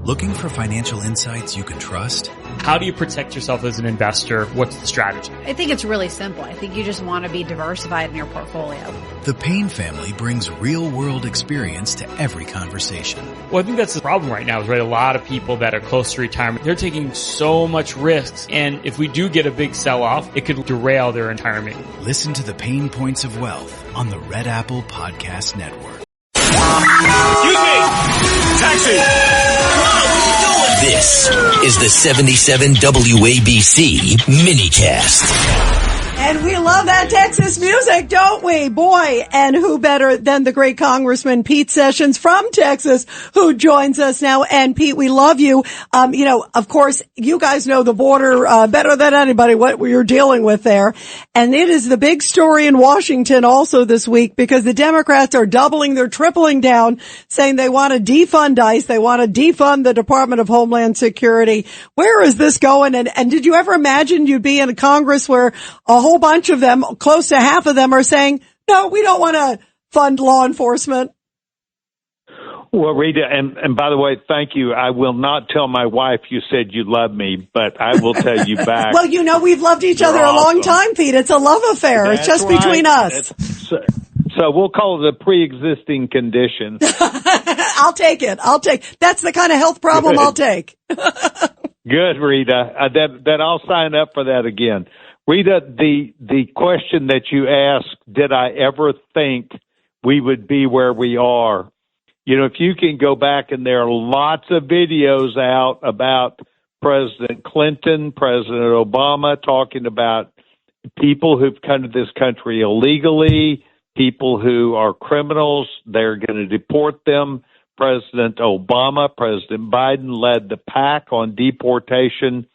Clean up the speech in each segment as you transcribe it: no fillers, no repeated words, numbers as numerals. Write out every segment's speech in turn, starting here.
Looking for financial insights you can trust? How do you protect yourself as an investor? What's the strategy? I think it's really simple. I think you just want to be diversified in your portfolio. The Payne family brings real-world experience to every conversation. Well, I think that's the problem right now is, right, a lot of people that are close to retirement, they're taking so much risks. And if we do get a big sell-off, it could derail their retirement. Listen to the Pain Points of Wealth on the Red Apple Podcast Network. Excuse me! Taxi! This is the 77 WABC minicast. And we love that Texas music, don't we? Boy, and who better than the great Congressman Pete Sessions from Texas, who joins us now. And Pete, we love you. Of course, you guys know the border better than anybody, what you're dealing with there. And it is the big story in Washington also this week, because the Democrats are doubling, they're tripling down, saying they want to defund ICE, they want to defund the Department of Homeland Security. Where is this going? And did you ever imagine you'd be in a Congress where a whole bunch of them, close to half of them, are saying, no, we don't want to fund law enforcement? Well, Rita, and by the way, thank you. I will not tell my wife you said you love me, but I will tell you back. Well, we've loved each other a long time, Pete. It's a love affair. That's it's just right. between us. So we'll call it a pre-existing condition. I'll take it. That's the kind of health problem I'll take. Good, Rita. That I'll sign up for that again. Rita, the question that you asked, did I ever think we would be where we are? If you can go back, and there are lots of videos out about President Clinton, President Obama talking about people who've come to this country illegally, people who are criminals, they're going to deport them. President Obama, President Biden led the pack on deportation.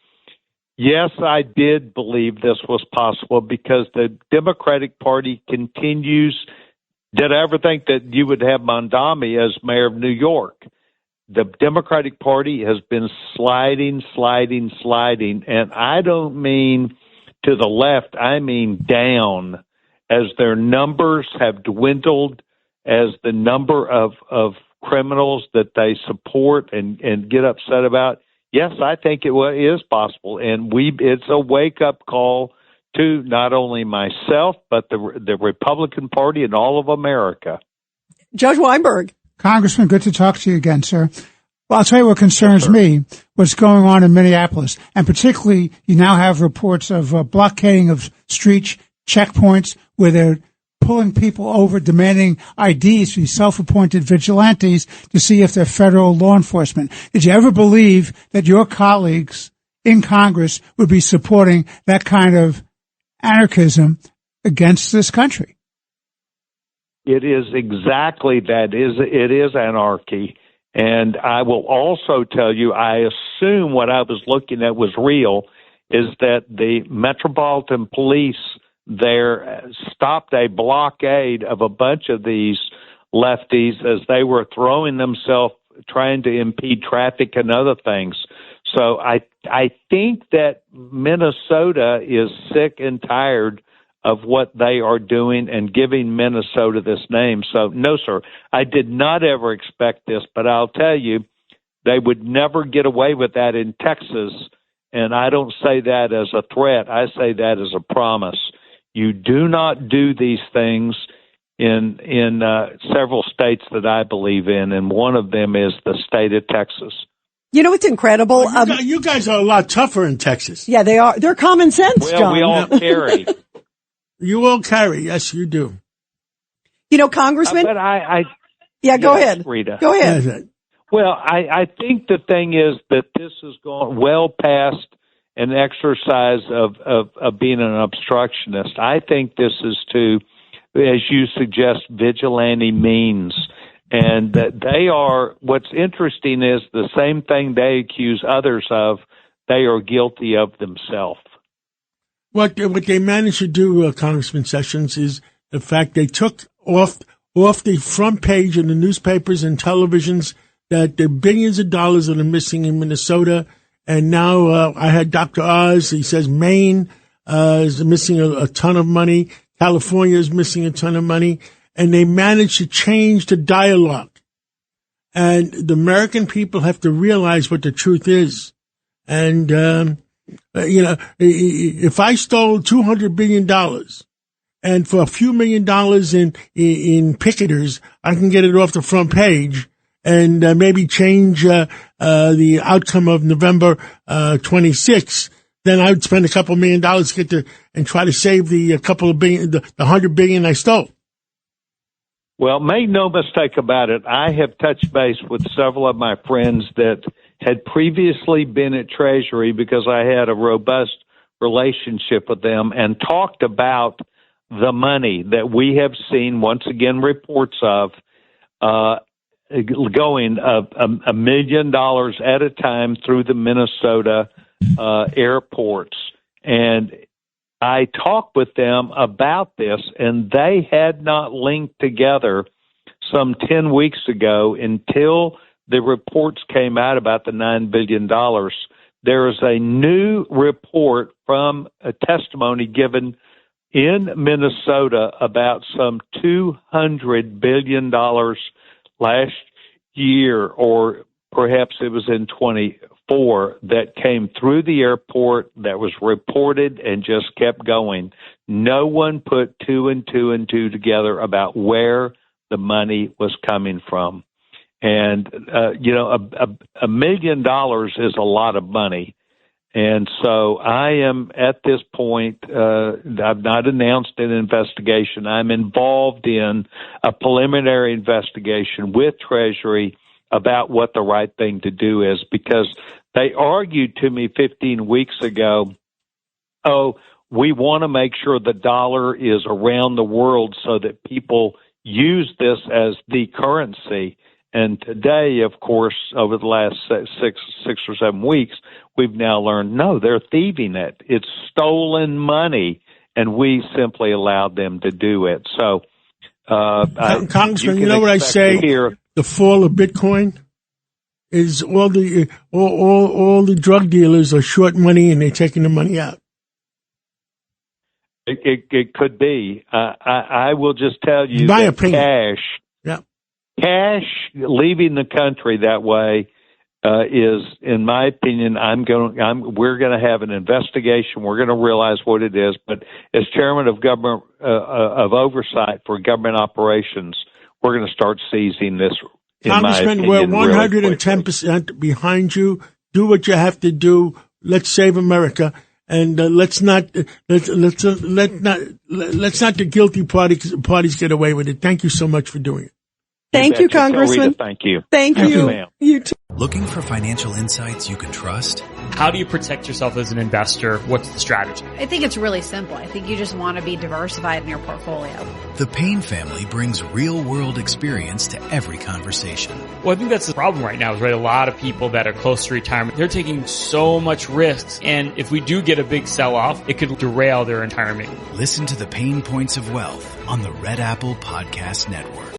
Yes, I did believe this was possible because the Democratic Party continues. Did I ever think that you would have Mondami as mayor of New York? The Democratic Party has been sliding, and I don't mean to the left, I mean down, as their numbers have dwindled, as the number of criminals that they support and get upset about. Yes, I think it is possible, and it's a wake-up call to not only myself, but the Republican Party and all of America. Judge Weinberg. Congressman, good to talk to you again, sir. Well, I'll tell you what concerns me, what's going on in Minneapolis, and particularly you now have reports of blockading of street checkpoints where they're pulling people over, demanding IDs for these self-appointed vigilantes to see if they're federal law enforcement. Did you ever believe that your colleagues in Congress would be supporting that kind of anarchism against this country? It is exactly that. It is anarchy. And I will also tell you, I assume what I was looking at was real, is that the Metropolitan Police there stopped a blockade of a bunch of these lefties as they were throwing themselves, trying to impede traffic and other things. So I think that Minnesota is sick and tired of what they are doing and giving Minnesota this name. So, no, sir, I did not ever expect this, but I'll tell you, they would never get away with that in Texas, and I don't say that as a threat. I say that as a promise. You do not do these things in several states that I believe in, and one of them is the state of Texas. It's incredible. You guys are a lot tougher in Texas. Yeah, they are. They're common sense, well, John. We all carry. You all carry. Yes, you do. Congressman. But go ahead, Rita. Go ahead. Well, I think the thing is that this has gone well past an exercise of being an obstructionist. I think this is to, as you suggest, vigilante means. And that they are, what's interesting is the same thing they accuse others of, they are guilty of themselves. What they managed to do, Congressman Sessions, is the fact they took off the front page of the newspapers and televisions that the billions of dollars that are missing in Minnesota. And now I had Dr. Oz. He says Maine is missing a ton of money. California is missing a ton of money. And they managed to change the dialogue. And the American people have to realize what the truth is. And, if I stole $200 billion and for a few $1,000,000 in picketers, I can get it off the front page and maybe change the outcome of November 26th, then I would spend a couple $1 million to and try to save the couple of billion, the $100 billion I stole. Well, make no mistake about it. I have touched base with several of my friends that had previously been at Treasury because I had a robust relationship with them and talked about the money that we have seen, once again, reports of going $1 million at a time through the Minnesota airports. And I talked with them about this, and they had not linked together some 10 weeks ago until the reports came out about the $9 billion. There is a new report from a testimony given in Minnesota about some $200 billion last year, or perhaps it was in 24, that came through the airport that was reported and just kept going. No one put two and two together about where the money was coming from. And, $1 million is a lot of money. And so I am at this point, I've not announced an investigation. I'm involved in a preliminary investigation with Treasury about what the right thing to do is, because they argued to me 15 weeks ago, we want to make sure the dollar is around the world so that people use this as the currency. And today, of course, over the last six or 7 weeks, we've now learned, no, they're thieving it. It's stolen money, and we simply allowed them to do it. So, Congressman, you know what I say? The fall of Bitcoin is all the drug dealers are short money and they're taking the money out. It could be. I will just tell you My that opinion. cash leaving the country that way is, in my opinion, we're going to have an investigation. We're going to realize what it is. But as chairman of government of oversight for government operations, we're going to start seizing this. Congressman, we're 110% behind you. Do what you have to do. Let's save America, and let's not the guilty parties get away with it. Thank you so much for doing it. Thank you, Congressman. Rita, thank you. Thank you. Ma'am. You too. Looking for financial insights you can trust? How do you protect yourself as an investor? What's the strategy? I think it's really simple. I think you just want to be diversified in your portfolio. The Payne family brings real-world experience to every conversation. Well, I think that's the problem right now is, right, a lot of people that are close to retirement, they're taking so much risks. And if we do get a big sell-off, it could derail their retirement. Listen to the Payne Points of Wealth on the Red Apple Podcast Network.